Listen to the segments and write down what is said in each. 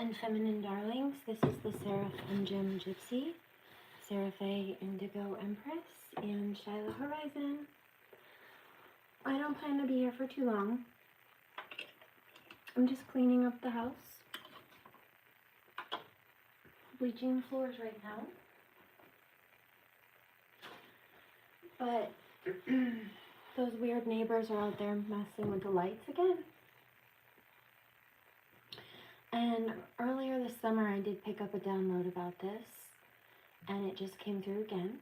and feminine darlings, this is the Seraph and Gem Gypsy, Seraphe Indigo Empress, and Shiloh Horizon. I don't plan to be here for too long. I'm just cleaning up the house, bleaching the floors right now. But those weird neighbors are out there messing with the lights again. And earlier this summer I did pick up a download about this, and it just came through again.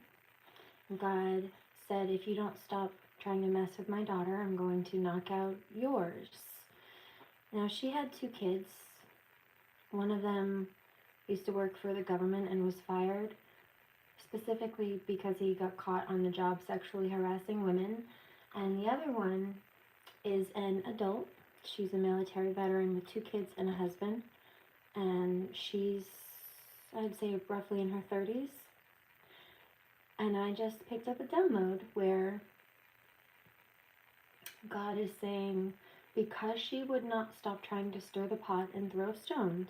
God said, if you don't stop trying to mess with my daughter, I'm going to knock out yours. Now, she had 2 kids. One of them used to work for the government and was fired, specifically because he got caught on the job sexually harassing women. And the other one is an adult. She's a military veteran with 2 kids and a husband. And she's, I'd say, roughly in her 30s. And I just picked up a download where God is saying, because she would not stop trying to stir the pot and throw stones,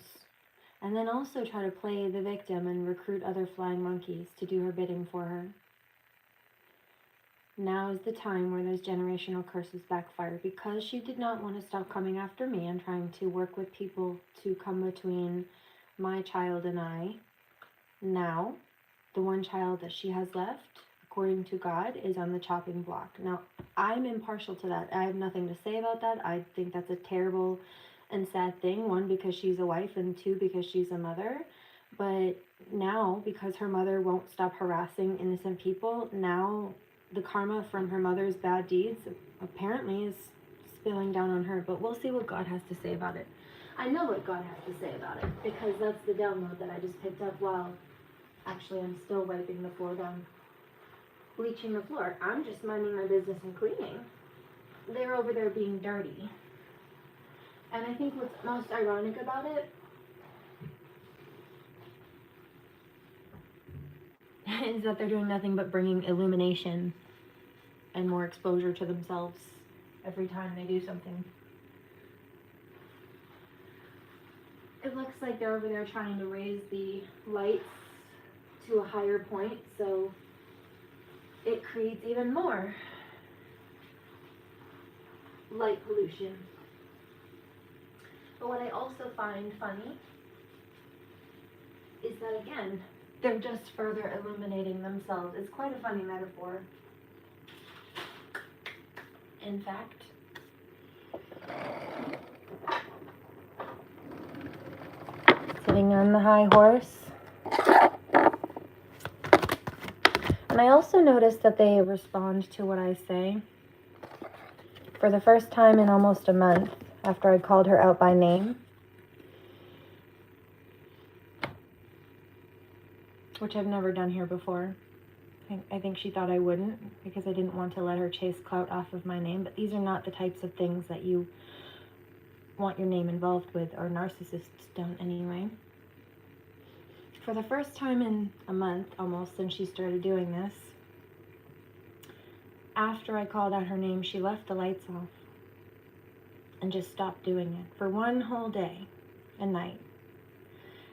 and then also try to play the victim and recruit other flying monkeys to do her bidding for her, now is the time where those generational curses backfire. Because she did not want to stop coming after me and trying to work with people to come between my child and I, now the one child that she has left, according to God, is on the chopping block. Now, I'm impartial to that. I have nothing to say about that. I think that's a terrible and sad thing. 1, because she's a wife, and 2, because she's a mother. But now, because her mother won't stop harassing innocent people, now the karma from her mother's bad deeds apparently is spilling down on her. But we'll see what God has to say about it. I know what God has to say about it, because that's the download that I just picked up while actually I'm still wiping the floor down, bleaching the floor. I'm just minding my business and cleaning. They're over there being dirty. And I think what's most ironic about it is that they're doing nothing but bringing illumination and more exposure to themselves every time they do something. It looks like they're over there trying to raise the lights to a higher point, so it creates even more light pollution. But what I also find funny is that, again, they're just further illuminating themselves. It's quite a funny metaphor. In fact, sitting on the high horse. And I also noticed that they respond to what I say. For the first time in almost a month, after I called her out by name, which I've never done here before. I think she thought I wouldn't, because I didn't want to let her chase clout off of my name. But these are not the types of things that you want your name involved with, or narcissists don't anyway. For the first time in a month, almost, since she started doing this, after I called out her name, she left the lights off and just stopped doing it for 1 whole day and night.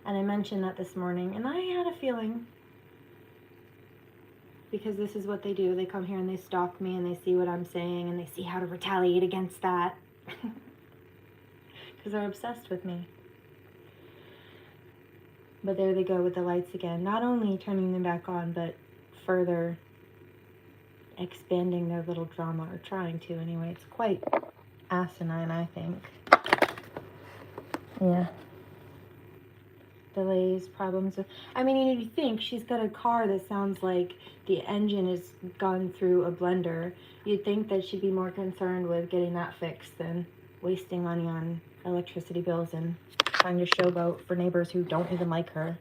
And I mentioned that this morning, and I had a feeling, because this is what they do. They come here and they stalk me, and they see what I'm saying, and they see how to retaliate against that. Because they're obsessed with me. But there they go with the lights again. Not only turning them back on, but further expanding their little drama, or trying to anyway. It's quite asinine, I think. Yeah. Delays, problems. I mean, you think she's got a car that sounds like the engine has gone through a blender. You'd think that she'd be more concerned with getting that fixed than wasting money on electricity bills and trying to showboat for neighbors who don't even like her.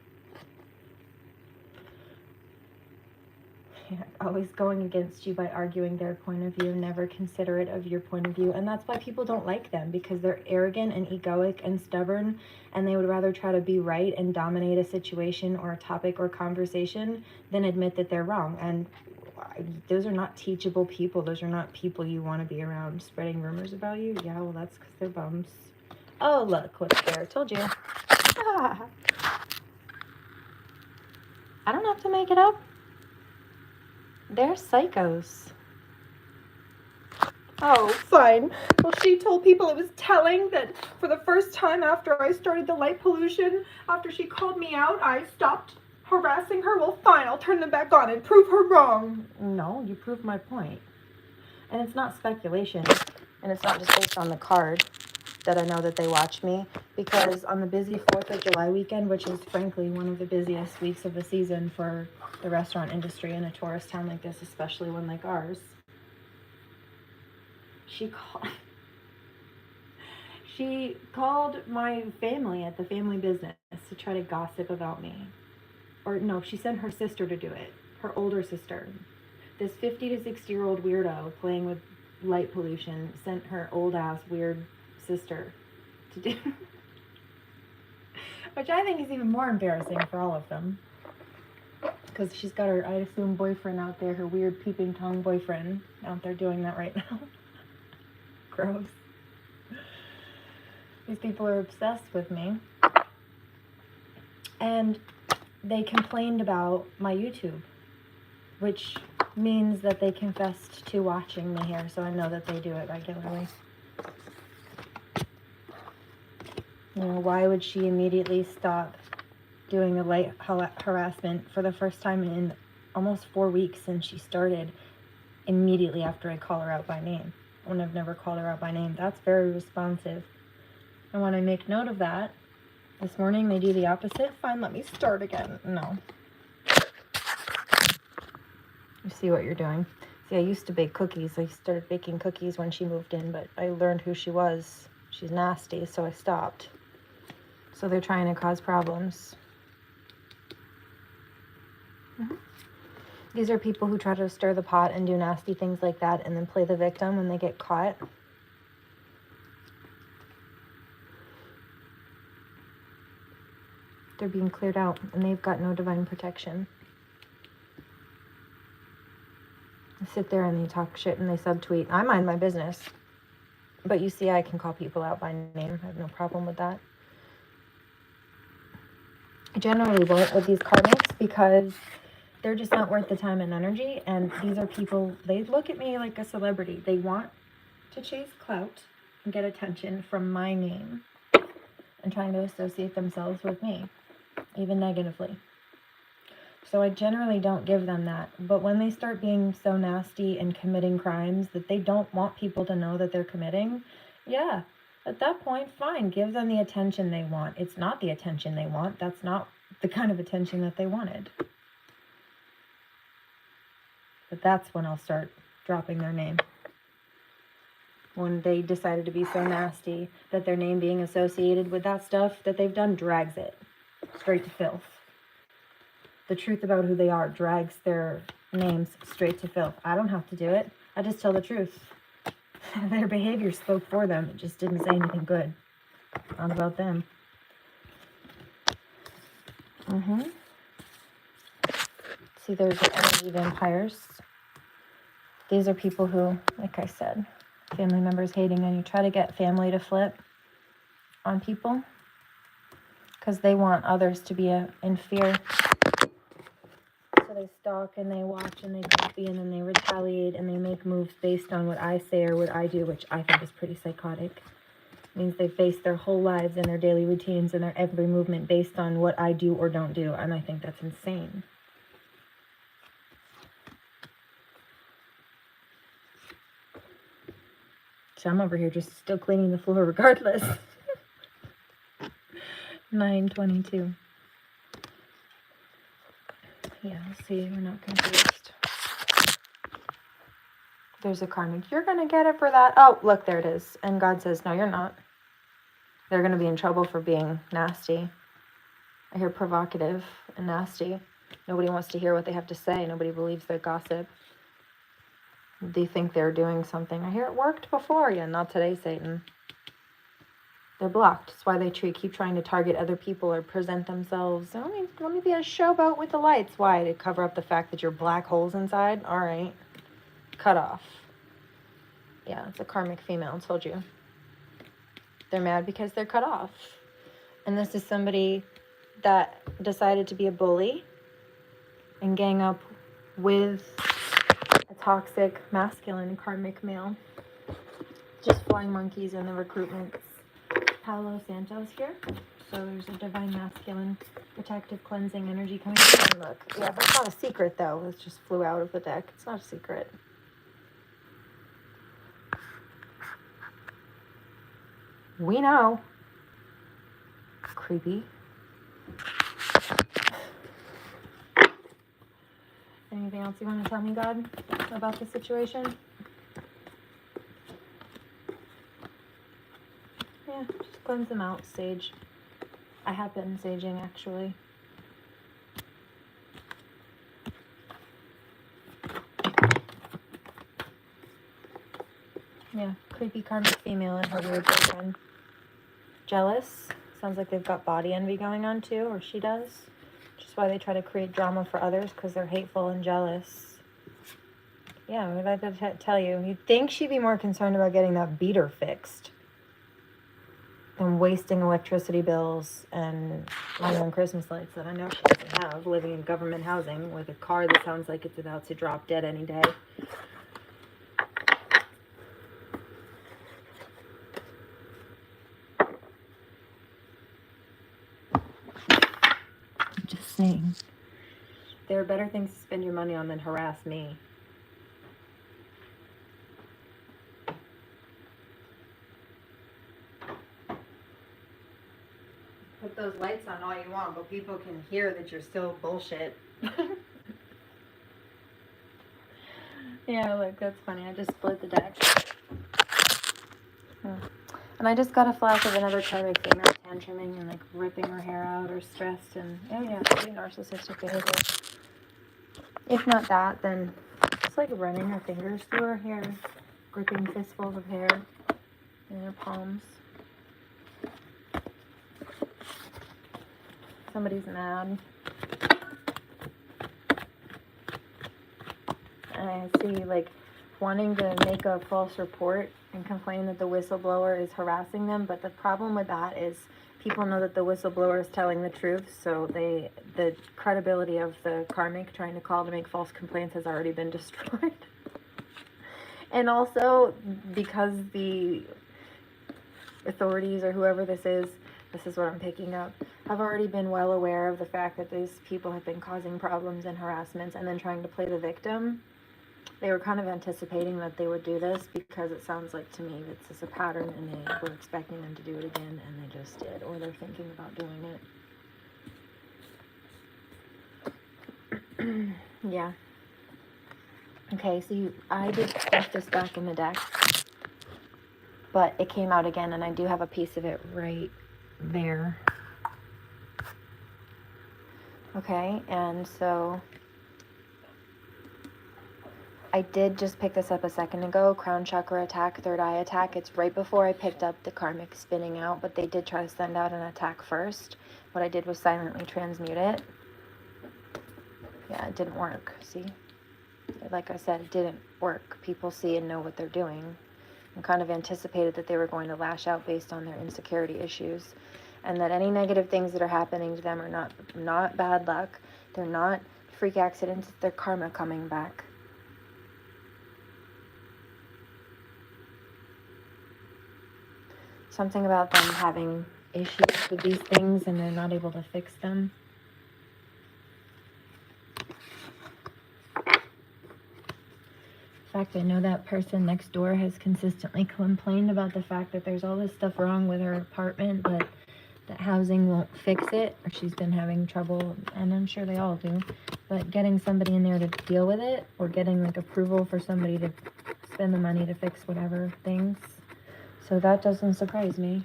Yeah, always going against you by arguing their point of view, never considerate of your point of view. And that's why people don't like them, because they're arrogant and egoic and stubborn, and they would rather try to be right and dominate a situation or a topic or conversation than admit that they're wrong. And those are not teachable people. Those are not people you want to be around. Spreading rumors about you? Yeah, well, that's because they're bums. Oh, look, what's there? I told you. I I don't have to make it up. They're psychos. Oh, fine. Well, she told people it was telling that for the first time after I started the light pollution, after she called me out, I stopped harassing her. Well, fine, I'll turn them back on and prove her wrong. No, you proved my point. And it's not speculation, and it's not just based on the card that I know that they watch me, because on the busy 4th of July weekend, which is frankly one of the busiest weeks of the season for the restaurant industry in a tourist town like this, especially one like ours, she called my family at the family business to try to gossip about me. Or no, she sent her sister to do it, her older sister. This 50 to 60-year-old weirdo playing with light pollution sent her old-ass weird sister to do which I think is even more embarrassing for all of them, because she's got her, I assume, boyfriend out there, her weird peeping tongue boyfriend out there doing that right now. Gross. These people are obsessed with me, and they complained about my YouTube, which means that they confessed to watching me here, so I know that they do it regularly. You know, why would she immediately stop doing the light harassment for the first time in almost 4 weeks since she started, immediately after I call her out by name, when I've never called her out by name? That's very responsive. And when I make note of that, this morning they do the opposite. Fine, let me start again. No. You see what you're doing. See, I used to bake cookies. I started baking cookies when she moved in, but I learned who she was. She's nasty, so I stopped. So they're trying to cause problems. These are people who try to stir the pot and do nasty things like that and then play the victim when they get caught. They're being cleared out, and they've got no divine protection. They sit there and they talk shit and they subtweet. I mind my business. But you see, I can call people out by name. I have no problem with that. I generally won't with these karmics because they're just not worth the time and energy. And these are people, they look at me like a celebrity. They want to chase clout and get attention from my name and trying to associate themselves with me, even negatively. So I generally don't give them that. But when they start being so nasty and committing crimes that they don't want people to know that they're committing, yeah, at that point, fine, give them the attention they want. It's not the attention they want. That's not the kind of attention that they wanted. But that's when I'll start dropping their name. When they decided to be so nasty that their name being associated with that stuff that they've done drags it straight to filth. The truth about who they are drags their names straight to filth. I don't have to do it. I just tell the truth. Their behavior spoke for them. It just didn't say anything good. Not about them. See, there's the energy vampires. These are people who, like I said, family members hating on you. Try to get family to flip on people because they want others to be in fear. So they stalk and they watch and they copy and then they retaliate and they make moves based on what I say or what I do, which I think is pretty psychotic. It means they base their whole lives and their daily routines and their every movement based on what I do or don't do, and I think that's insane. So I'm over here just still cleaning the floor regardless. 9:22. Yeah, see, we're not confused. There's a karmic. You're going to get it for that. Oh, look, there it is. And God says, no, you're not. They're going to be in trouble for being nasty. I hear provocative and nasty. Nobody wants to hear what they have to say. Nobody believes their gossip. They think they're doing something. I hear it worked before. Yeah, not today, Satan. They're blocked. That's why they keep trying to target other people or present themselves. Let me be a showboat with the lights. Why? To cover up the fact that you're black holes inside? All right. Cut off. Yeah, it's a karmic female. I told you. They're mad because they're cut off. And this is somebody that decided to be a bully and gang up with a toxic, masculine, karmic male. Just flying monkeys in the recruitments. Palo Santos here. So there's a divine masculine, protective, cleansing energy coming in. Look, yeah, that's not a secret though. It just flew out of the deck. It's not a secret. We know. Creepy. Anything else you want to tell me, God, about the situation? Yeah, just cleanse them out, sage. I have been saging, actually. Yeah, creepy karmic female and her weird boyfriend. Jealous. Sounds like they've got body envy going on too, or she does. Which is why they try to create drama for others, because they're hateful and jealous. Yeah, what did I tell you? You'd think she'd be more concerned about getting that beater fixed than wasting electricity bills and money on Christmas lights that I know she doesn't have, living in government housing with a car that sounds like it's about to drop dead any day. I'm just saying. There are better things to spend your money on than harass me. Put those lights on all you want, but people can hear that you're still bullshit. Yeah, look, that's funny. I just split the deck. And I just got a flash of another karmic female tantruming and like ripping her hair out or stressed and, oh yeah, pretty narcissistic behavior. If not that, then just like running her fingers through her hair, gripping fistfuls of hair in her palms. Somebody's mad. And I see like wanting to make a false report and complain that the whistleblower is harassing them, but the problem with that is people know that the whistleblower is telling the truth, so the credibility of the karmic trying to call to make false complaints has already been destroyed. And also because the authorities or whoever this is what I'm picking up, have already been well aware of the fact that these people have been causing problems and harassments and then trying to play the victim. They were kind of anticipating that they would do this because it sounds like to me it's just a pattern and they were expecting them to do it again and they just did, or they're thinking about doing it. Yeah. Okay, so I did stuff this back in the deck, but it came out again and I do have a piece of it right there. Okay, and so I did just pick this up a second ago, crown chakra attack, third eye attack. It's right before I picked up the karmic spinning out, but they did try to send out an attack first. What I did was silently transmute it. Yeah, it didn't work, see? Like I said, it didn't work. People see and know what they're doing and kind of anticipated that they were going to lash out based on their insecurity issues, and that any negative things that are happening to them are not bad luck. They're not freak accidents. It's their karma coming back. Something about them having issues with these things and they're not able to fix them. In fact, I know that person next door has consistently complained about the fact that there's all this stuff wrong with her apartment, but that housing won't fix it, or she's been having trouble, and I'm sure they all do, but getting somebody in there to deal with it, or getting like approval for somebody to spend the money to fix whatever things. So that doesn't surprise me.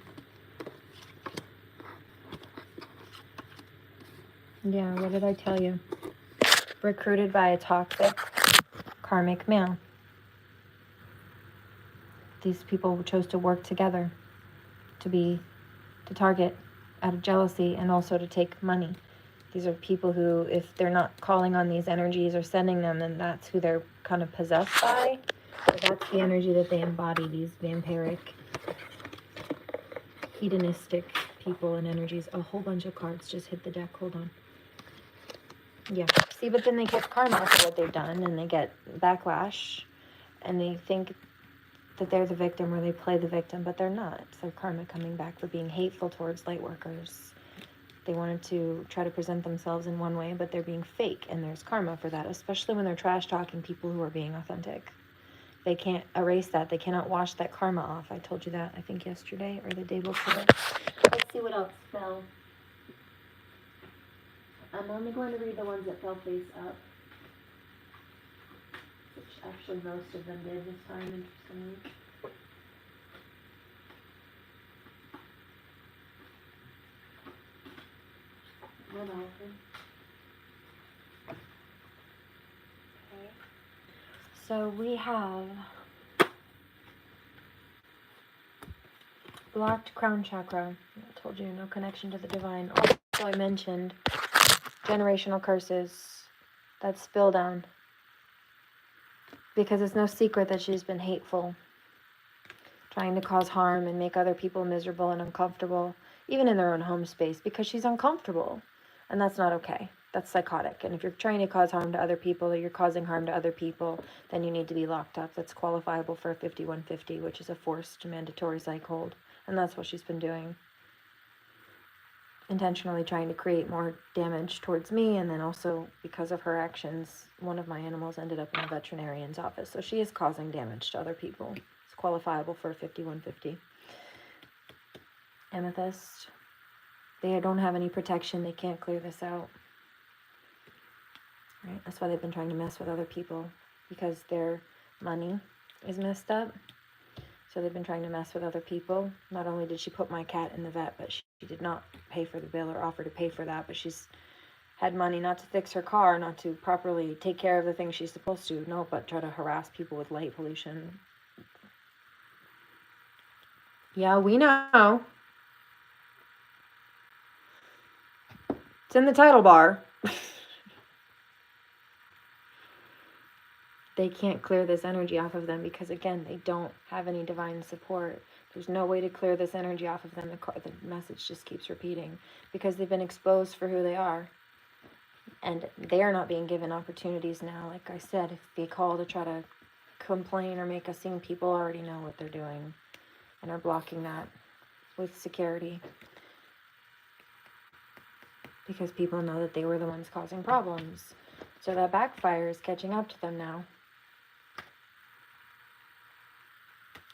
Yeah, what did I tell you? Recruited by a toxic karmic male. These people chose to work together to target out of jealousy and also to take money. These are people who, if they're not calling on these energies or sending them, then that's who they're kind of possessed by. So that's the energy that they embody, these vampiric, hedonistic people and energies. A whole bunch of cards just hit the deck. Hold on. Yeah. See, but then they get karma for what they've done, and they get backlash, and they think that they're the victim, or they play the victim, but they're not. It's their karma coming back for being hateful towards light workers. They wanted to try to present themselves in one way, but they're being fake, and there's karma for that, especially when they're trash talking people who are being authentic. They can't erase that. They cannot wash that karma off. I told you that, I think, yesterday or the day before. Let's see what else fell. I'm only going to read the ones that fell face up, which actually most of them did this time, interestingly. What else? Okay. So we have blocked crown chakra. I told you, no connection to the divine. Also, I mentioned generational curses. That's spill down. Because it's no secret that she's been hateful, trying to cause harm and make other people miserable and uncomfortable, even in their own home space, because she's uncomfortable. And that's not okay. That's psychotic. And if you're trying to cause harm to other people, or you're causing harm to other people, then you need to be locked up. That's qualifiable for a 5150, which is a forced mandatory psych hold. And that's what she's been doing. Intentionally trying to create more damage towards me, and then also, because of her actions, one of my animals ended up in a veterinarian's office. So she is causing damage to other people. It's qualifiable for a 5150. Amethyst. They don't have any protection. They can't clear this out. Right? That's why they've been trying to mess with other people, because their money is messed up. So they've been trying to mess with other people. Not only did she put my cat in the vet, but she did not pay for the bill or offer to pay for that. But she's had money not to fix her car, not to properly take care of the things she's supposed to. No, but try to harass people with light pollution. Yeah, we know. It's in the title bar. They can't clear this energy off of them because, again, they don't have any divine support. There's no way to clear this energy off of them. The message just keeps repeating because they've been exposed for who they are. And they are not being given opportunities now. Like I said, if they call to try to complain or make a scene, people already know what they're doing and are blocking that with security. Because people know that they were the ones causing problems. So that backfire is catching up to them now.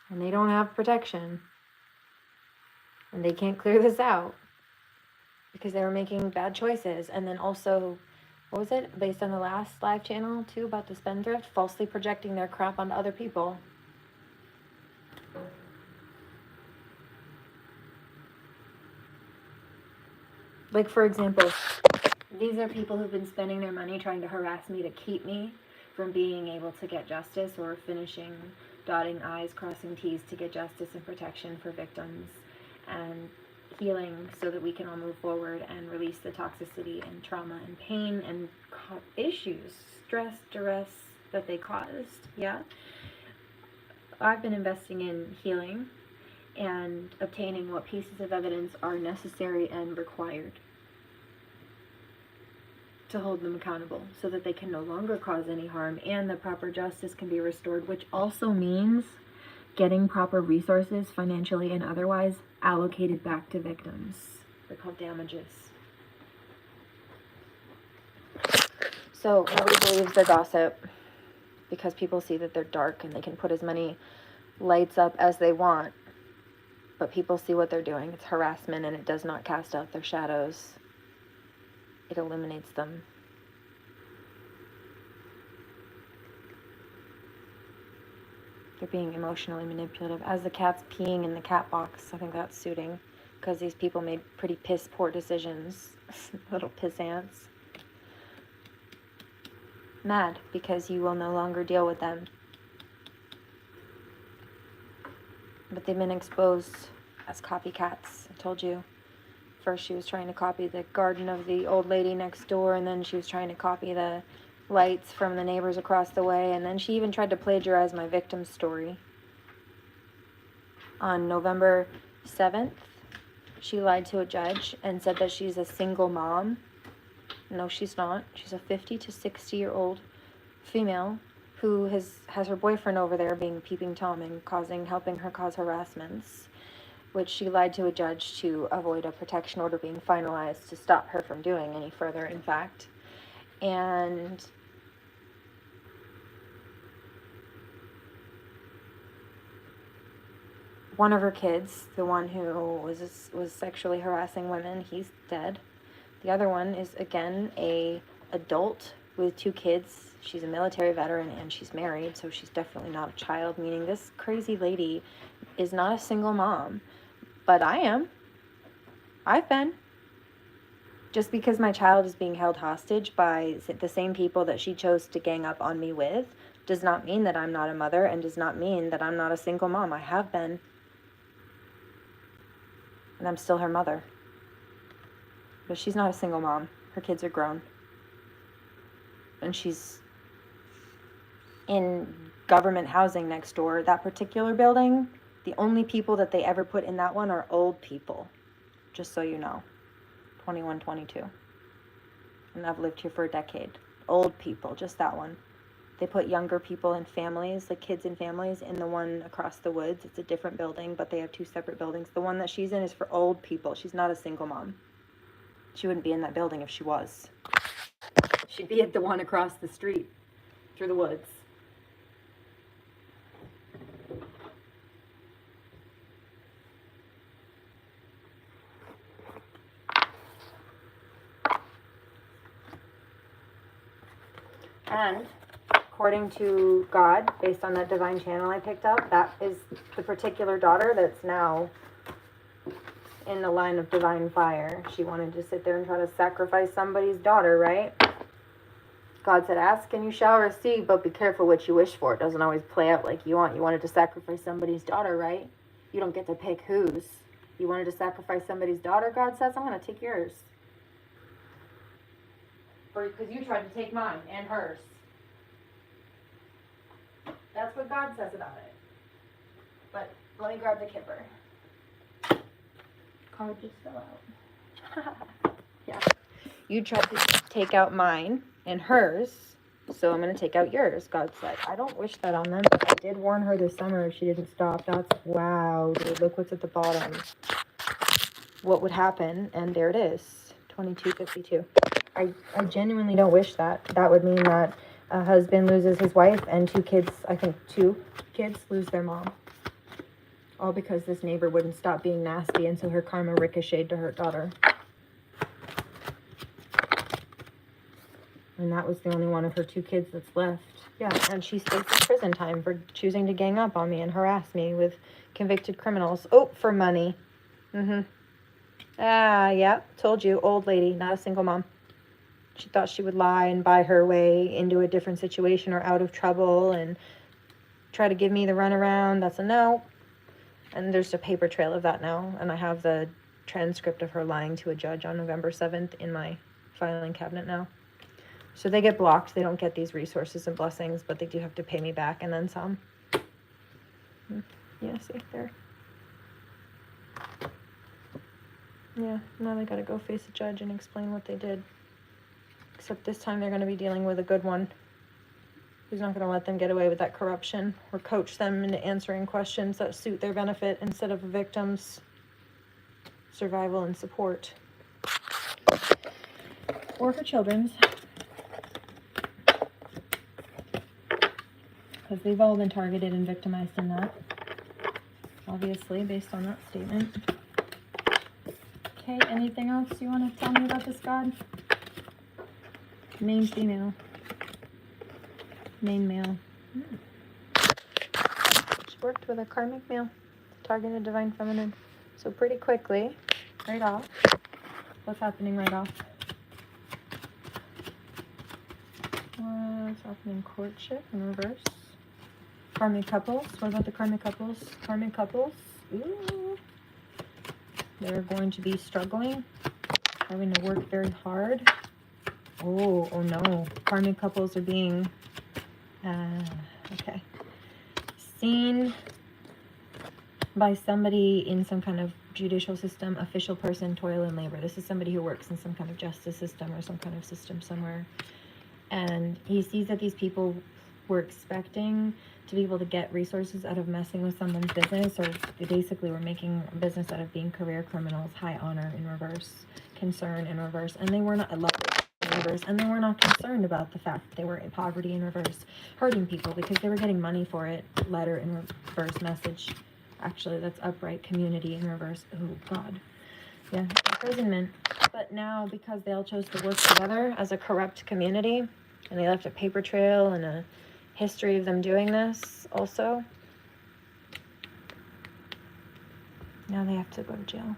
And they don't have protection. And they can't clear this out. Because they were making bad choices. And then also, what was it? Based on the last live channel, too, about the spendthrift, falsely projecting their crap onto other people. Like, for example, these are people who've been spending their money trying to harass me to keep me from being able to get justice or finishing dotting I's, crossing T's to get justice and protection for victims and healing so that we can all move forward and release the toxicity and trauma and pain and issues, stress, duress that they caused. Yeah. I've been investing in healing and obtaining what pieces of evidence are necessary and required to hold them accountable so that they can no longer cause any harm and the proper justice can be restored, which also means getting proper resources, financially and otherwise, allocated back to victims. They're called damages. So nobody believes the gossip because people see that they're dark and they can put as many lights up as they want. But people see what they're doing. It's harassment and it does not cast out their shadows. It eliminates them. They're being emotionally manipulative. As the cat's peeing in the cat box, I think that's suiting. Because these people made pretty piss poor decisions. Little piss ants. Mad because you will no longer deal with them. But they've been exposed as copycats. I told you. First she was trying to copy the garden of the old lady next door, and then she was trying to copy the lights from the neighbors across the way, and then she even tried to plagiarize my victim's story. On November 7th, She lied to a judge and said that she's a single mom. No, she's not. She's a 50 to 60-year-old female who has her boyfriend over there being peeping Tom and helping her cause harassments, which she lied to a judge to avoid a protection order being finalized to stop her from doing any further, in fact. And one of her kids, the one who was sexually harassing women, he's dead. The other one is, again, a adult with 2 kids. She's a military veteran and she's married, so she's definitely not a child, meaning this crazy lady is not a single mom. But I am. I've been. Just because my child is being held hostage by the same people that she chose to gang up on me with does not mean that I'm not a mother and does not mean that I'm not a single mom. I have been. And I'm still her mother. But she's not a single mom. Her kids are grown. And she's in government housing next door. That particular building, the only people that they ever put in that one are old people. Just so you know. 21, 22. And I've lived here for a decade. Old people, just that one. They put younger people in families, like kids in families, in the one across the woods. It's a different building, but they have 2 separate buildings. The one that she's in is for old people. She's not a single mom. She wouldn't be in that building if she was. She'd be at the one across the street, through the woods. And according to God, based on that divine channel I picked up, that is the particular daughter that's now in the line of divine fire. She wanted to sit there and try to sacrifice somebody's daughter, right? God said, ask and you shall receive, but be careful what you wish for. It doesn't always play out like you want. You wanted to sacrifice somebody's daughter, right? You don't get to pick whose. You wanted to sacrifice somebody's daughter, God says, I'm going to take yours. Because you tried to take mine and hers. That's what God says about it. But let me grab the kipper. Card just fell out. Yeah. You tried to take out mine and hers, so I'm going to take out yours, God said. I don't wish that on them, but I did warn her this summer if she didn't stop. That's, wow, dude, look what's at the bottom. What would happen, and there it is, 2252. I genuinely don't wish that. That would mean that a husband loses his wife and 2 kids, I think 2 kids lose their mom. All because this neighbor wouldn't stop being nasty, and so her karma ricocheted to her daughter. And that was the only one of her 2 kids that's left. Yeah, and she faces prison time for choosing to gang up on me and harass me with convicted criminals. Oh, for money. Yeah, told you, old lady, not a single mom. She thought she would lie and buy her way into a different situation or out of trouble and try to give me the runaround. That's a no. And there's a paper trail of that now. And I have the transcript of her lying to a judge on November 7th in my filing cabinet now. So they get blocked. They don't get these resources and blessings, but they do have to pay me back and then some. Yeah, see, there. Yeah, now they gotta go face a judge and explain what they did. Except this time they're gonna be dealing with a good one who's not gonna let them get away with that corruption or coach them into answering questions that suit their benefit instead of a victim's survival and support. Or her children's. Because they've all been targeted and victimized in that. Obviously, based on that statement. Okay, anything else you want to tell me about this god? Main female. Main male. She worked with a karmic male. Targeted divine feminine. So pretty quickly, right off. What's happening right off? What's happening? Courtship in reverse. Karmic couples. What about the karmic couples? Karmic couples. Ooh. They're going to be struggling. Having to work very hard. Oh no. Karmic couples are being okay. Seen by somebody in some kind of judicial system, official person, toil and labor. This is somebody who works in some kind of justice system or some kind of system somewhere. And he sees that these people were expecting to be able to get resources out of messing with someone's business, or they basically were making a business out of being career criminals, high honor in reverse, concern in reverse, and they were not, I love it, in reverse, and they were not concerned about the fact that they were in poverty in reverse, hurting people because they were getting money for it, letter in reverse, message, actually that's upright, community in reverse, oh God, yeah, imprisonment. But now, because they all chose to work together as a corrupt community, and they left a paper trail and a history of them doing this also, now they have to go to jail.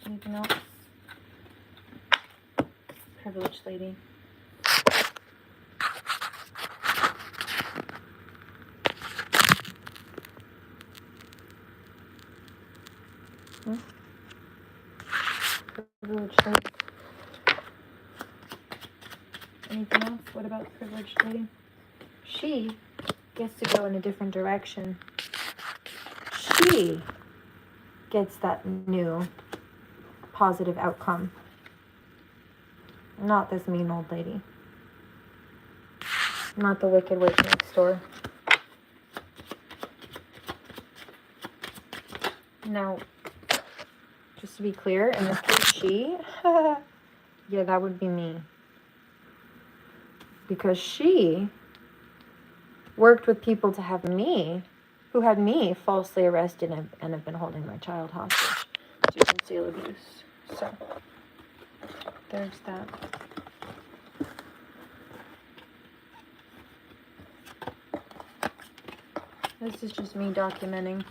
Anything else? Privileged lady. Privileged lady. Anything else? What about the privileged lady? She gets to go in a different direction. She gets that new positive outcome. Not this mean old lady. Not the wicked witch next door. Now, just to be clear, in this case, she, yeah, that would be me. Because she worked with people to have me, who had me falsely arrested and have been holding my child hostage to conceal abuse. So, there's that. This is just me documenting.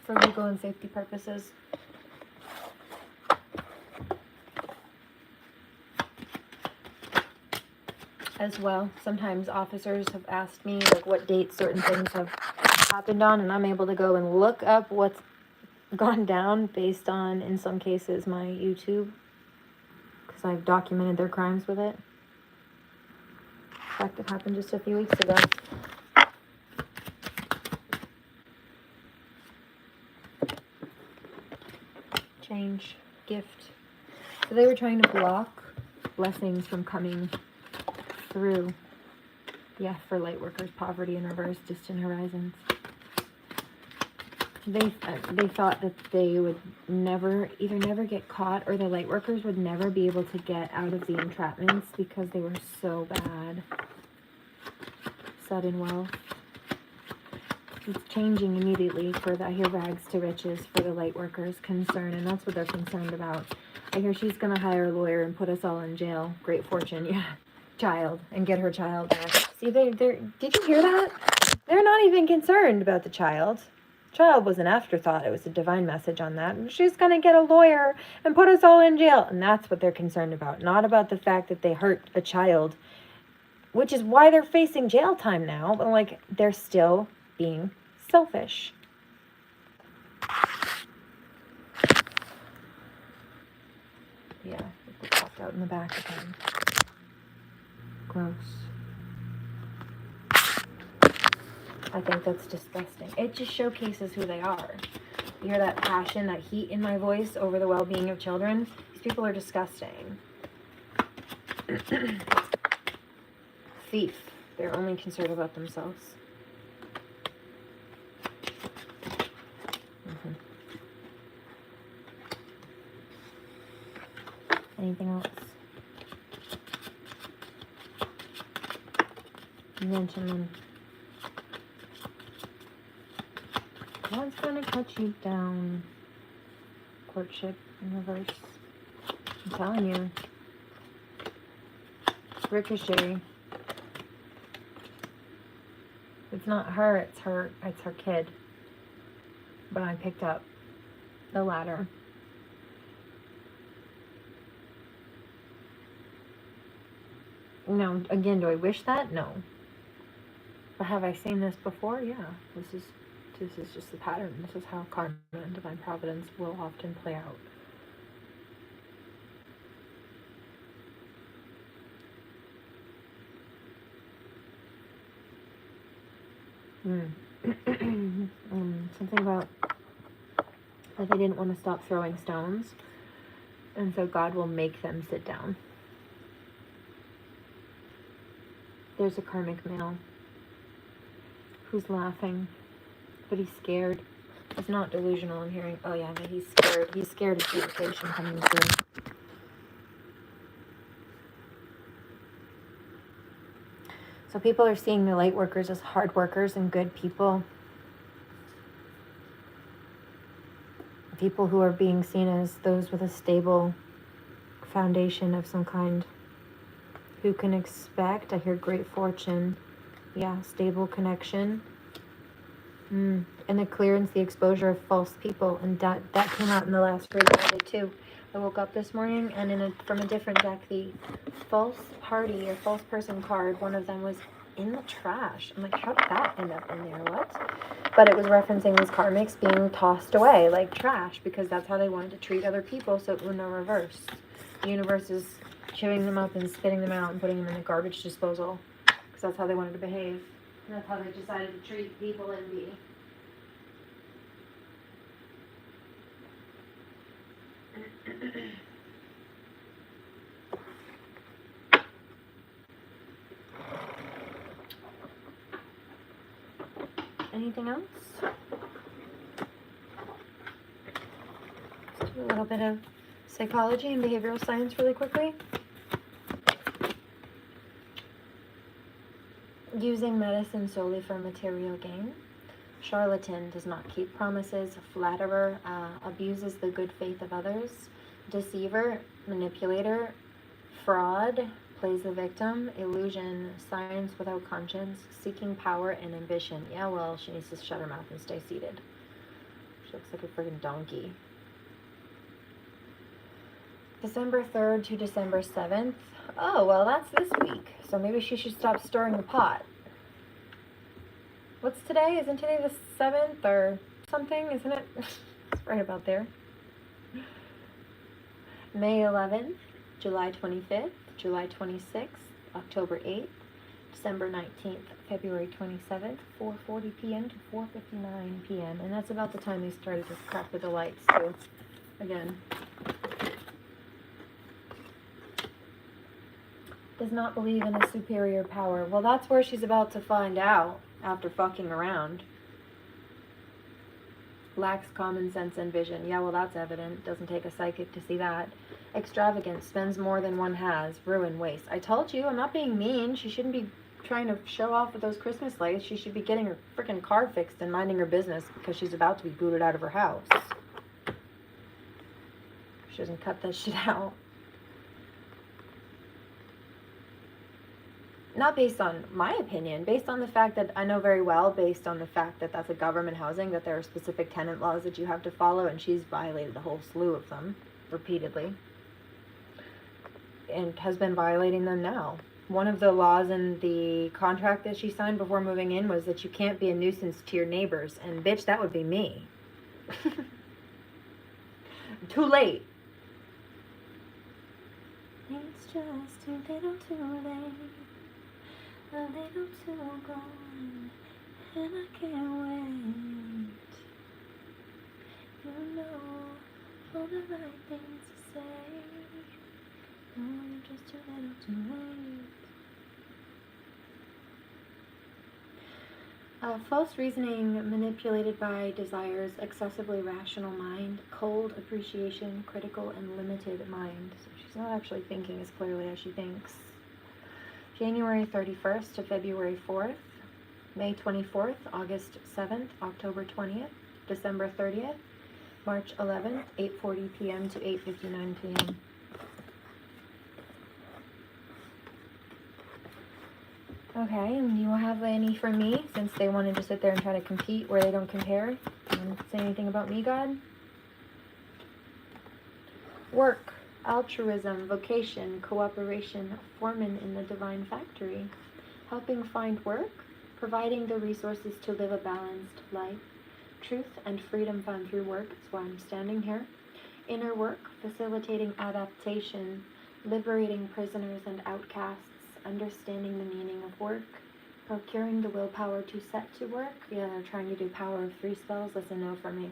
For legal and safety purposes. As well, sometimes officers have asked me like what dates certain things have happened on, and I'm able to go and look up what's gone down based on, in some cases, my YouTube, because I've documented their crimes with it. In fact, it happened just a few weeks ago. Change, gift. So they were trying to block blessings from coming through. Yeah, for light workers, poverty in reverse, distant horizons. They thought that they would never get caught, or the light workers would never be able to get out of the entrapments because they were so bad. Sudden wealth. It's changing immediately for the, I hear rags to riches for the light workers concern, and that's what they're concerned about. I hear she's going to hire a lawyer and put us all in jail. Great fortune, yeah. Child, and get her child back. See, did you hear that? They're not even concerned about the child. Child was an afterthought. It was a divine message on that. And she's going to get a lawyer and put us all in jail. And that's what they're concerned about. Not about the fact that they hurt a child, which is why they're facing jail time now. But, like, they're still being selfish. Yeah, it popped out in the back again. Gross. I think that's disgusting. It just showcases who they are. You hear that passion, that heat in my voice over the well-being of children? These people are disgusting. Thief. They're only concerned about themselves. Anything else? Gentlemen. God's gonna cut you down. Courtship in reverse. I'm telling you. Ricochet. It's not her, it's her kid. But I picked up the latter. Now, again, do I wish that? No. But have I seen this before? Yeah. This is just the pattern. This is how karma and divine providence will often play out. Something about that they didn't want to stop throwing stones, and so God will make them sit down. There's a karmic male who's laughing, but he's scared. He's not delusional. I'm hearing, oh yeah, but he's scared. He's scared of purification coming through. So people are seeing the light workers as hard workers and good people. People who are being seen as those with a stable foundation of some kind. Who can expect, I hear great fortune. Yeah, stable connection. And the clearance, the exposure of false people. And that came out in the last reading I did too. I woke up this morning and from a different deck, the false party or false person card, one of them was in the trash. I'm like, how did that end up in there? What? But it was referencing these karmics being tossed away like trash because that's how they wanted to treat other people, so it was no reverse. The universe is chewing them up and spitting them out and putting them in the garbage disposal because that's how they wanted to behave. And that's how they decided to treat people and be. Anything else? Let's do a little bit of psychology and behavioral science really quickly. Using medicine solely for material gain. Charlatan does not keep promises. Flatterer abuses the good faith of others. Deceiver, manipulator. Fraud, plays the victim. Illusion, science without conscience. Seeking power and ambition. Yeah, well, she needs to shut her mouth and stay seated. She looks like a friggin' donkey. December 3rd to December 7th. Oh, well, that's this week. So maybe she should stop stirring the pot. What's today? Isn't today the 7th or something? Isn't it? It's right about there. May 11th, July 25th, July 26th, October 8th, December 19th, February 27th, 4:40 p.m. to 4:59 p.m. And that's about the time they started this crap with the lights, too. Again. Does not believe in a superior power. Well, that's where she's about to find out after fucking around. Lacks common sense and vision. Yeah, well, that's evident. Doesn't take a psychic to see that. Extravagant. Spends more than one has. Ruin, waste. I told you, I'm not being mean. She shouldn't be trying to show off with those Christmas lights. She should be getting her freaking car fixed and minding her business because she's about to be booted out of her house. She doesn't cut that shit out. Not based on my opinion, based on the fact that I know very well, based on the fact that that's a government housing, that there are specific tenant laws that you have to follow, and she's violated a whole slew of them repeatedly and has been violating them now. One of the laws in the contract that she signed before moving in was that you can't be a nuisance to your neighbors, and bitch, that would be me. Too late. It's just too little too late. A little too gone, and I can't wait. You know all the right things to say. Oh, you're just too little too late. False reasoning manipulated by desires, excessively rational mind, cold appreciation, critical and limited mind. So she's not actually thinking as clearly as she thinks. January 31st to February 4th, May 24th, August 7th, October 20th, December 30th, March 11th, 8:40 p.m. to 8:59 p.m. Okay, and you will have any for me, since they wanted to sit there and try to compete where they don't compare? And say anything about me, God? Work. Altruism, vocation, cooperation, foreman in the divine factory, helping find work, providing the resources to live a balanced life, truth and freedom found through work, that's why I'm standing here, inner work, facilitating adaptation, liberating prisoners and outcasts, understanding the meaning of work, Procuring the willpower to set to work. Yeah, they're trying to do power of 3 spells. That's a no for me.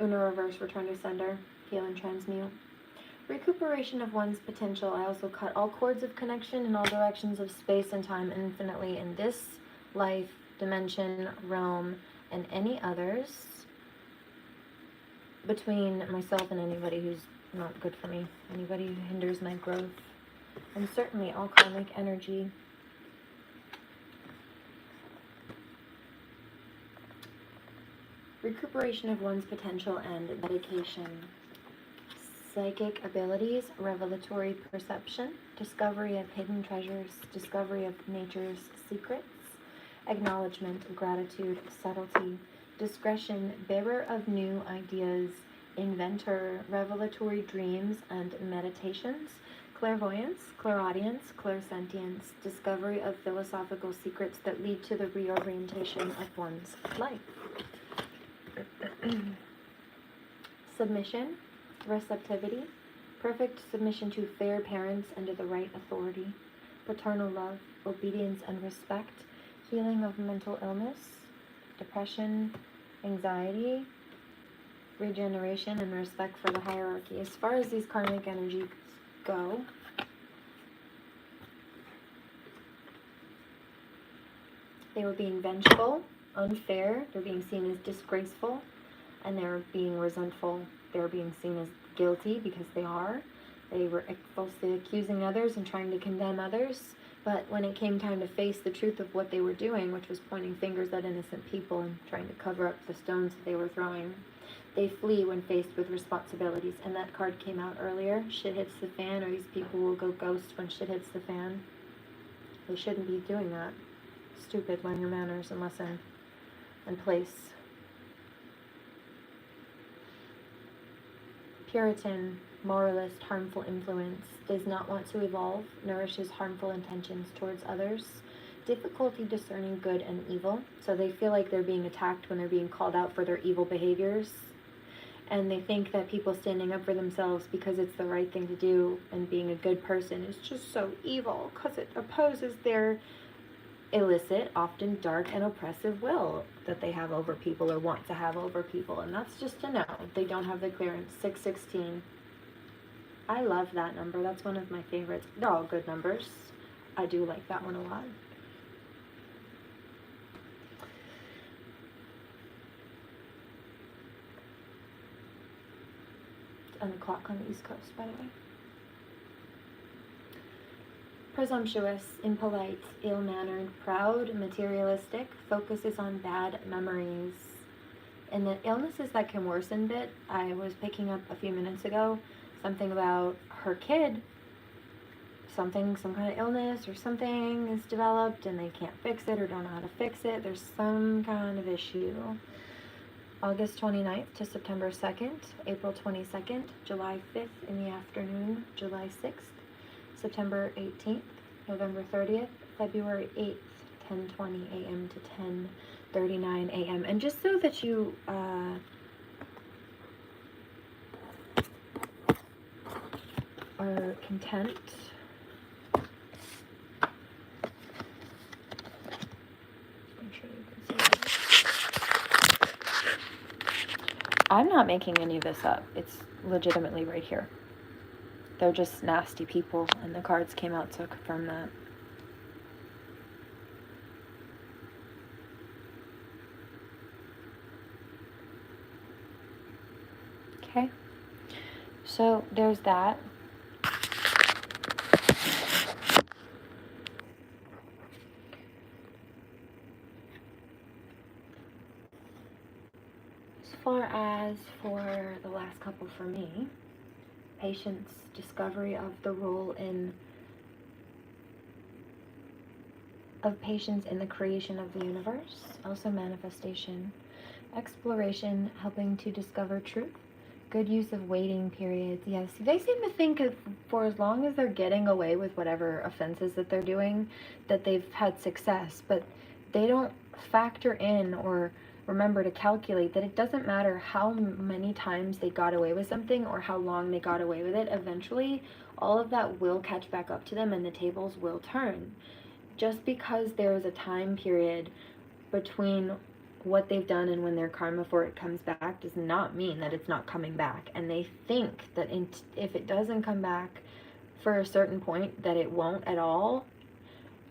Uno reverse, return to sender. Heal and transmute. Recuperation of one's potential. I also cut all cords of connection in all directions of space and time infinitely in this life, dimension, realm, and any others between myself and anybody who's not good for me, anybody who hinders my growth, and certainly all karmic energy. Recuperation of one's potential and dedication. Psychic abilities, revelatory perception, discovery of hidden treasures, discovery of nature's secrets, acknowledgement, gratitude, subtlety, discretion, bearer of new ideas, inventor, revelatory dreams and meditations, clairvoyance, clairaudience, clairsentience, discovery of philosophical secrets that lead to the reorientation of one's life. Submission, receptivity, perfect submission to fair parents under the right authority, paternal love, obedience and respect, healing of mental illness, depression, anxiety, regeneration, and respect for the hierarchy. As far as these karmic energies go, they were being vengeful, unfair, they're being seen as disgraceful, and they're being resentful. They're being seen as guilty because they are. They were falsely accusing others and trying to condemn others. But when it came time to face the truth of what they were doing, which was pointing fingers at innocent people and trying to cover up the stones that they were throwing, they flee when faced with responsibilities. And that card came out earlier. Shit hits the fan, or these people will go ghost when shit hits the fan. They shouldn't be doing that. Stupid. Learn your manners and lesson and place. Puritan, moralist, harmful influence, does not want to evolve, nourishes harmful intentions towards others, difficulty discerning good and evil, so they feel like they're being attacked when they're being called out for their evil behaviors, and they think that people standing up for themselves because it's the right thing to do and being a good person is just so evil because it opposes their illicit, often dark and oppressive will that they have over people or want to have over people, and that's just a no. They don't have the clearance. 616. I love that number. That's one of my favorites. They're all good numbers. I do like that one a lot. It's on the clock on the East Coast, by the way. Presumptuous, impolite, ill-mannered, proud, materialistic, focuses on bad memories. And the illnesses that can worsen bit, I was picking up a few minutes ago, something about her kid, some kind of illness or something is developed and they can't fix it or don't know how to fix it. There's some kind of issue. August 29th to September 2nd, April 22nd, July 5th in the afternoon, July 6th, September 18th, November 30th, February 8th, 10:20 a.m. to 10:39 a.m. And just so that you are content, make sure you can see that. I'm not making any of this up. It's legitimately right here. They're just nasty people, and the cards came out to confirm that. Okay, so there's that. As far as for the last couple for me, patience, discovery of the role of patience in the creation of the universe, also manifestation, exploration, helping to discover truth, good use of waiting periods. Yes, they seem to think of, for as long as they're getting away with whatever offenses that they're doing, that they've had success, but they don't factor in or remember to calculate that it doesn't matter how many times they got away with something or how long they got away with it. Eventually, all of that will catch back up to them and the tables will turn. just because there is a time period between what they've done and when their karma for it comes back does not mean that it's not coming back. And they think that if it doesn't come back for a certain point, that it won't at all.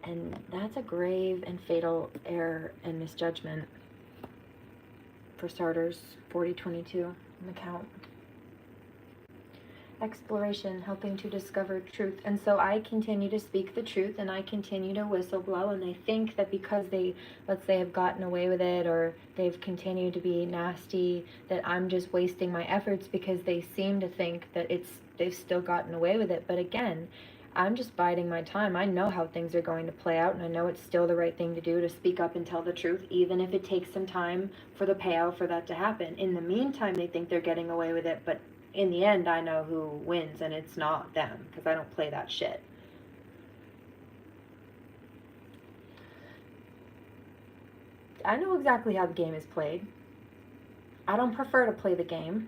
And that's a grave and fatal error and misjudgment. For starters, 4022 on the count. Exploration, helping to discover truth. And so I continue to speak the truth, and I continue to whistleblow, and they think that because they, let's say, have gotten away with it, or they've continued to be nasty, that I'm just wasting my efforts because they seem to think that they've still gotten away with it. But again, I'm just biding my time. I know how things are going to play out, and I know it's still the right thing to do to speak up and tell the truth, even if it takes some time for the payout for that to happen. In the meantime, they think they're getting away with it, but in the end, I know who wins, and it's not them, because I don't play that shit. I know exactly how the game is played. I don't prefer to play the game.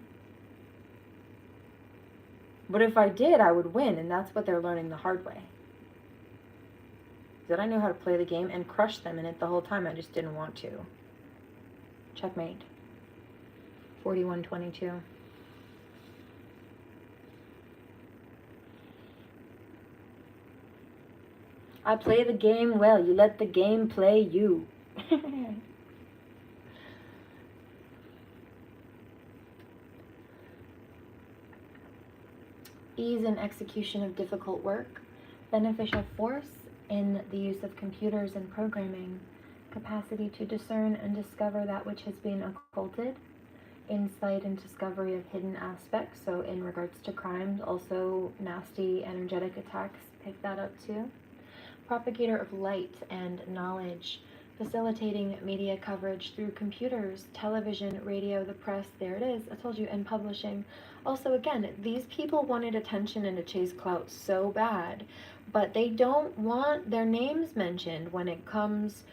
But if I did, I would win, and that's what they're learning the hard way. That I knew how to play the game and crush them in it the whole time, I just didn't want to. Checkmate. 4122. I play the game well. You let the game play you. Ease in execution of difficult work. Beneficial force in the use of computers and programming. Capacity to discern and discover that which has been occulted. Insight and discovery of hidden aspects. So in regards to crimes, also nasty energetic attacks, pick that up too. Propagator of light and knowledge, facilitating media coverage through computers, television, radio, the press, there it is, I told you, and publishing. Also, again, these people wanted attention and to chase clout so bad, but they don't want their names mentioned when it comes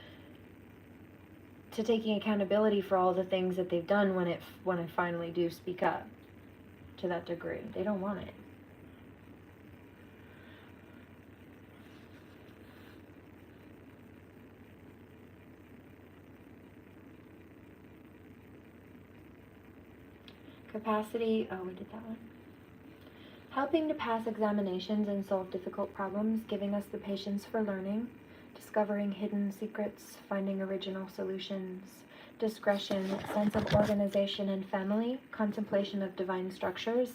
to taking accountability for all the things that they've done when I finally do speak up to that degree. They don't want it. Capacity, oh, we did that one. Helping to pass examinations and solve difficult problems, giving us the patience for learning, discovering hidden secrets, finding original solutions, discretion, sense of organization and family, contemplation of divine structures,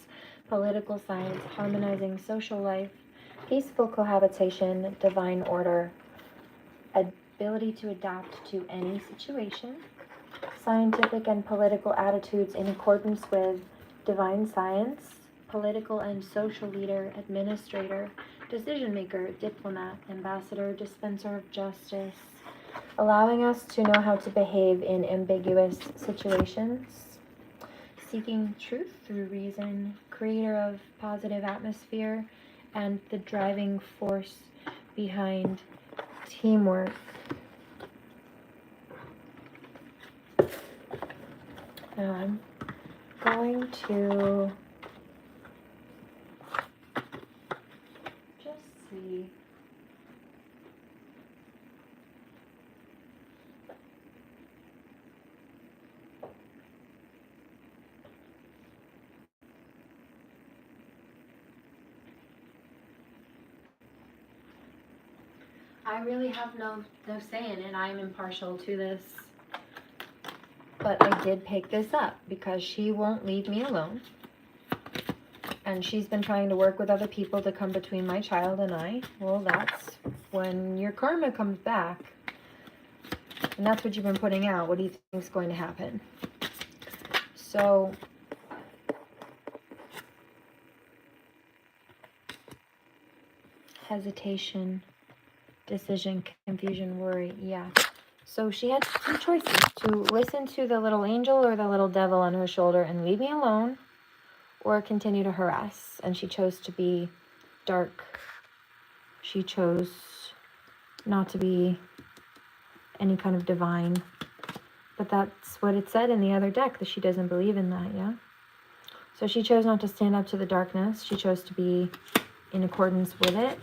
political science, harmonizing social life, peaceful cohabitation, divine order, ability to adapt to any situation, scientific and political attitudes in accordance with divine science, political and social leader, administrator, decision maker, diplomat, ambassador, dispenser of justice, allowing us to know how to behave in ambiguous situations, seeking truth through reason, creator of positive atmosphere, and the driving force behind teamwork. Now I'm going to just see. I really have no say in it. I am impartial to this. But I did pick this up because she won't leave me alone. And she's been trying to work with other people to come between my child and I. Well, that's when your karma comes back. And that's what you've been putting out. What do you think is going to happen? So, hesitation, decision, confusion, worry, yeah. So she had two choices, to listen to the little angel or the little devil on her shoulder and leave me alone, or continue to harass. And she chose to be dark. She chose not to be any kind of divine. But that's what it said in the other deck, that she doesn't believe in that, yeah? So she chose not to stand up to the darkness. She chose to be in accordance with it.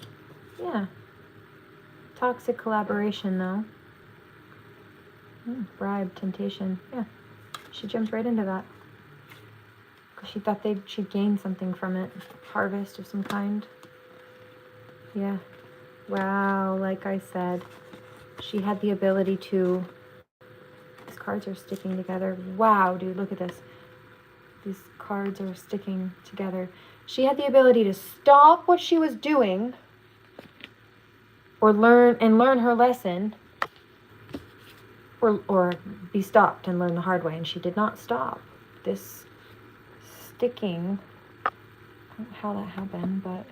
Yeah. Toxic collaboration, though. Bribe, temptation. Yeah, she jumped right into that. Because she thought she'd gain something from it. Harvest of some kind. Yeah. Wow, like I said, she had the ability to... These cards are sticking together. Wow, dude, look at this. These cards are sticking together. She had the ability to stop what she was doing or learn her lesson, or be stopped and learn the hard way, and she did not stop. This sticking, I don't know how that happened, but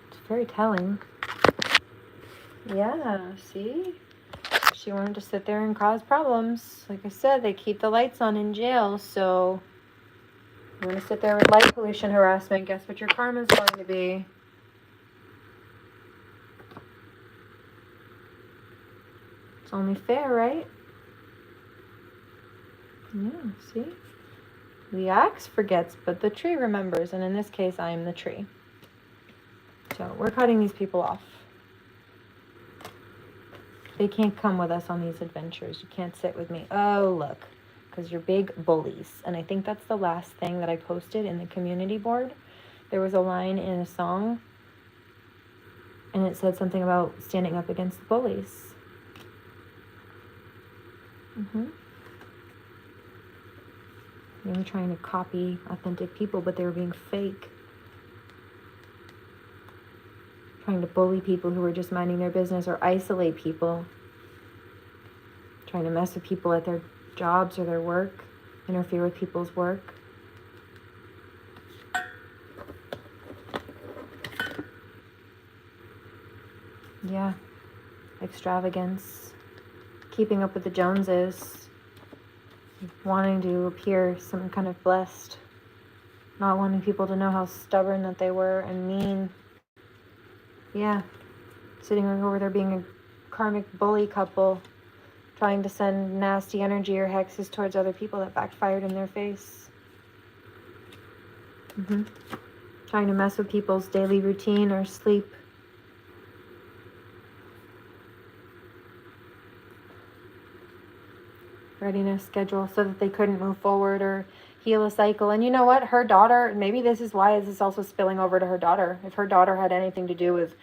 it's very telling. Yeah, see? She wanted to sit there and cause problems. Like I said, they keep the lights on in jail, so you want to sit there with light pollution harassment, guess what your karma's going to be? It's only fair, right? Yeah, see? The axe forgets, but the tree remembers, and in this case, I am the tree. So we're cutting these people off. They can't come with us on these adventures. You can't sit with me. Oh, look, because you're big bullies. And I think that's the last thing that I posted in the community board. There was a line in a song, and it said something about standing up against the bullies. They were trying to copy authentic people, but they were being fake. Trying to bully people who were just minding their business, or isolate people. Trying to mess with people at their jobs or their work. Interfere with people's work. Yeah. Extravagance. Keeping up with the Joneses. Wanting to appear some kind of blessed. Not wanting people to know how stubborn that they were and mean. Yeah. Sitting over there being a karmic bully couple. Trying to send nasty energy or hexes towards other people that backfired in their face. Trying to mess with people's daily routine or sleep. Readiness schedule so that they couldn't move forward or heal a cycle. And you know what? Her daughter, maybe this is why this is also spilling over to her daughter. If her daughter had anything to do with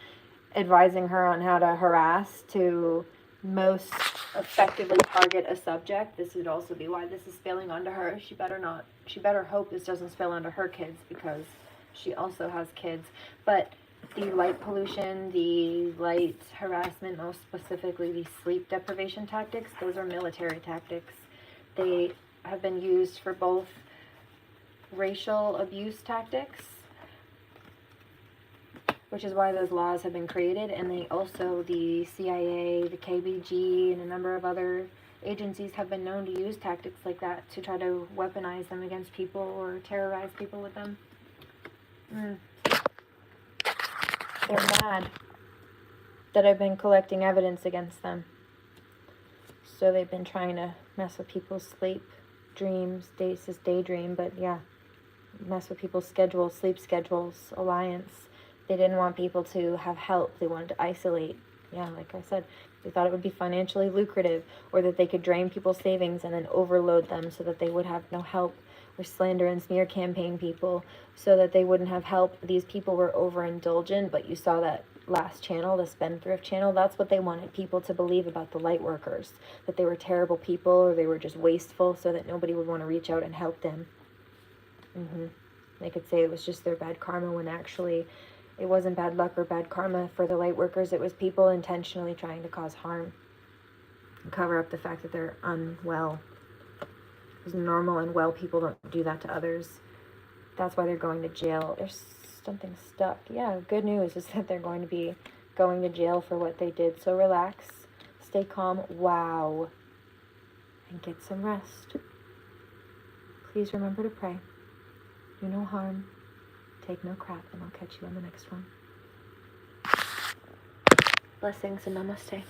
advising her on how to harass to most effectively target a subject, this would also be why this is spilling onto her. She better hope this doesn't spill onto her kids, because she also has kids. But the light pollution, the light harassment, most specifically the sleep deprivation tactics, those are military tactics. They have been used for both racial abuse tactics, which is why those laws have been created, and they also, the CIA, the KBG, and a number of other agencies have been known to use tactics like that to try to weaponize them against people or terrorize people with them. They're mad that I've been collecting evidence against them. So they've been trying to mess with people's sleep, dreams, daydream, but yeah, mess with people's schedules, sleep schedules, alliance. They didn't want people to have help. They wanted to isolate. Yeah, like I said, they thought it would be financially lucrative, or that they could drain people's savings and then overload them so that they would have no help, or slander and smear campaign people so that they wouldn't have help. These people were overindulgent, but you saw that last channel, the spendthrift channel, that's what they wanted people to believe about the light workers, that they were terrible people or they were just wasteful, so that nobody would want to reach out and help them. They could say it was just their bad karma, when actually it wasn't bad luck or bad karma for the light workers. It was people intentionally trying to cause harm and cover up the fact that they're unwell. Because normal and well people don't do that to others. That's why they're going to jail. There's something stuck. Yeah, good news is that they're going to be going to jail for what they did. So relax, stay calm, wow, and get some rest. Please remember to pray. Do no harm. Take no crap, and I'll catch you on the next one. Blessings and namaste.